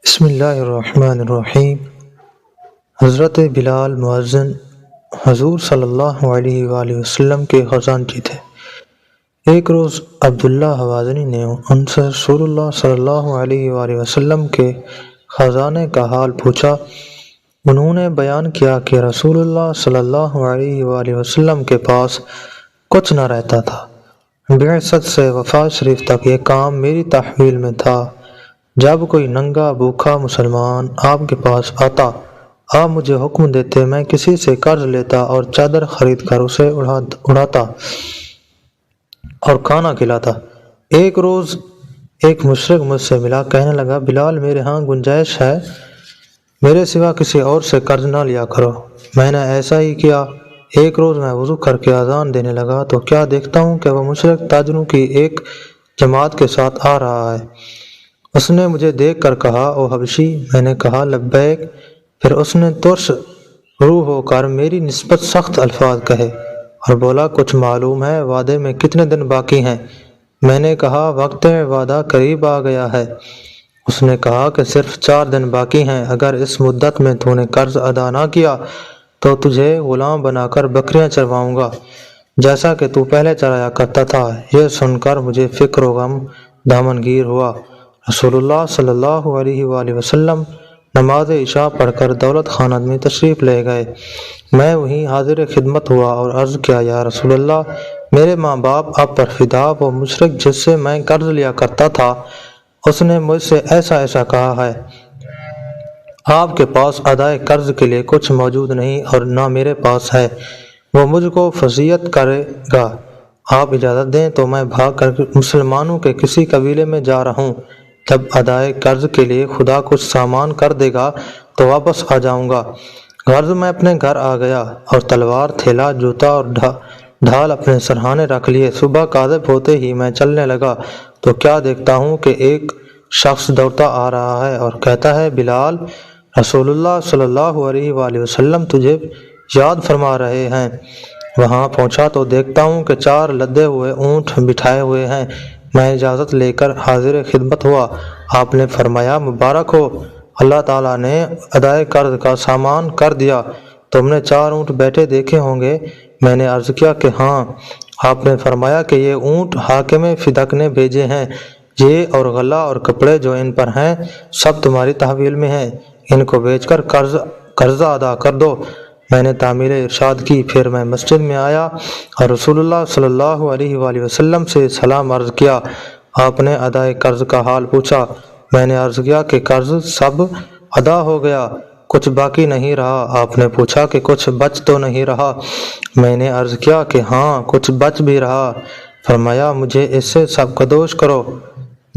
بسم اللہ الرحمن الرحیم۔ حضرت بلال مؤذن حضور صلی اللہ علیہ وآلہ وسلم کے خزانچی تھے۔ ایک روز عبداللہ حوازنی نے ان سے رسول اللہ صلی اللہ علیہ وآلہ وسلم کے خزانے کا حال پوچھا۔ انہوں نے بیان کیا کہ رسول اللہ صلی اللہ علیہ وآلہ وسلم کے پاس کچھ نہ رہتا تھا۔ بعثت سے وفات شریف تک یہ کام میری تحویل میں تھا۔ جب کوئی ننگا بھوکا مسلمان آپ کے پاس آتا، آپ مجھے حکم دیتے، میں کسی سے قرض لیتا اور چادر خرید کر اسے اڑاتا اور کھانا کھلاتا۔ ایک روز ایک مشرک مجھ سے ملا، کہنے لگا، بلال، میرے ہاں گنجائش ہے، میرے سوا کسی اور سے قرض نہ لیا کرو۔ میں نے ایسا ہی کیا۔ ایک روز میں وضو کر کے اذان دینے لگا تو کیا دیکھتا ہوں کہ وہ مشرک تاجروں کی ایک جماعت کے ساتھ آ رہا ہے۔ اس نے مجھے دیکھ کر کہا، او حبشی۔ میں نے کہا، لبیک۔ پھر اس نے ترش روح ہو کر میری نسبت سخت الفاظ کہے اور بولا، کچھ معلوم ہے وعدے میں کتنے دن باقی ہیں؟ میں نے کہا، وقت وعدہ قریب آ گیا ہے۔ اس نے کہا کہ صرف 4 دن باقی ہیں۔ اگر اس مدت میں تو نے قرض ادا نہ کیا تو تجھے غلام بنا کر بکریاں چرواؤں گا، جیسا کہ تو پہلے چرایا کرتا تھا۔ یہ سن کر مجھے فکر و غم دامنگیر ہوا۔ رسول اللہ صلی اللہ علیہ وآلہ وسلم نماز عشاء پڑھ کر دولت خانہ میں تشریف لے گئے۔ میں وہیں حاضر خدمت ہوا اور عرض کیا، یا رسول اللہ، میرے ماں باپ آپ پر فدا، وہ مشرک جس سے میں قرض لیا کرتا تھا، اس نے مجھ سے ایسا ایسا کہا ہے۔ آپ کے پاس ادائے قرض کے لیے کچھ موجود نہیں اور نہ میرے پاس ہے۔ وہ مجھ کو فضیحت کرے گا۔ آپ اجازت دیں تو میں بھاگ کر مسلمانوں کے کسی قبیلے میں جا رہا ہوں۔ جب ادائے قرض کے لیے خدا کچھ سامان کر دے گا تو واپس آ جاؤں گا۔ غرض میں اپنے گھر آ گیا اور تلوار، تھیلا، جوتا اور ڈھال اپنے سرہانے رکھ لیے۔ صبح کاذب ہوتے ہی میں چلنے لگا تو کیا دیکھتا ہوں کہ ایک شخص دوڑتا آ رہا ہے اور کہتا ہے، بلال، رسول اللہ صلی اللہ علیہ وآلہ وسلم تجھے یاد فرما رہے ہیں۔ وہاں پہنچا تو دیکھتا ہوں کہ 4 لدے ہوئے اونٹ بٹھائے ہوئے ہیں۔ میں اجازت لے کر حاضر خدمت ہوا۔ آپ نے فرمایا، مبارک ہو، اللہ تعالیٰ نے ادائے قرض کا سامان کر دیا۔ تم نے 4 اونٹ بیٹھے دیکھے ہوں گے۔ میں نے عرض کیا کہ ہاں۔ آپ نے فرمایا کہ یہ اونٹ حاکم فدق نے بھیجے ہیں۔ یہ اور غلہ اور کپڑے جو ان پر ہیں سب تمہاری تحویل میں ہیں۔ ان کو بیچ کر قرضہ ادا کر دو۔ میں نے تعمیل ارشاد کی۔ پھر میں مسجد میں آیا اور رسول اللہ صلی اللہ علیہ وآلہ وسلم سے سلام عرض کیا۔ آپ نے ادائے قرض کا حال پوچھا۔ میں نے عرض کیا کہ قرض سب ادا ہو گیا، کچھ باقی نہیں رہا۔ آپ نے پوچھا کہ کچھ بچ تو نہیں رہا؟ میں نے عرض کیا کہ ہاں، کچھ بچ بھی رہا۔ فرمایا، مجھے اس سے سب قدوش کرو،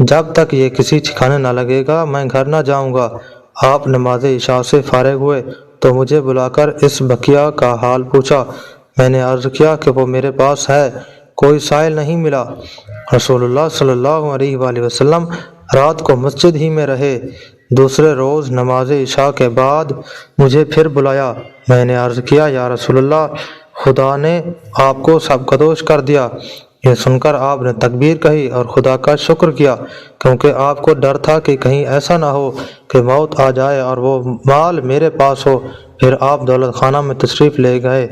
جب تک یہ کسی ٹھکانے نہ لگے گا میں گھر نہ جاؤں گا۔ آپ نماز عشاء سے فارغ ہوئے تو مجھے بلا کر اس بقیہ کا حال پوچھا۔ میں نے عرض کیا کہ وہ میرے پاس ہے، کوئی سائل نہیں ملا۔ رسول اللہ صلی اللہ علیہ وآلہ وسلم رات کو مسجد ہی میں رہے۔ دوسرے روز نماز عشاء کے بعد مجھے پھر بلایا۔ میں نے عرض کیا، یا رسول اللہ، خدا نے آپ کو سب قدوش کر دیا۔ یہ سن کر آپ نے تکبیر کہی اور خدا کا شکر کیا، کیونکہ آپ کو ڈر تھا کہ کہیں ایسا نہ ہو کہ موت آ جائے اور وہ مال میرے پاس ہو۔ پھر آپ دولت خانہ میں تشریف لے گئے۔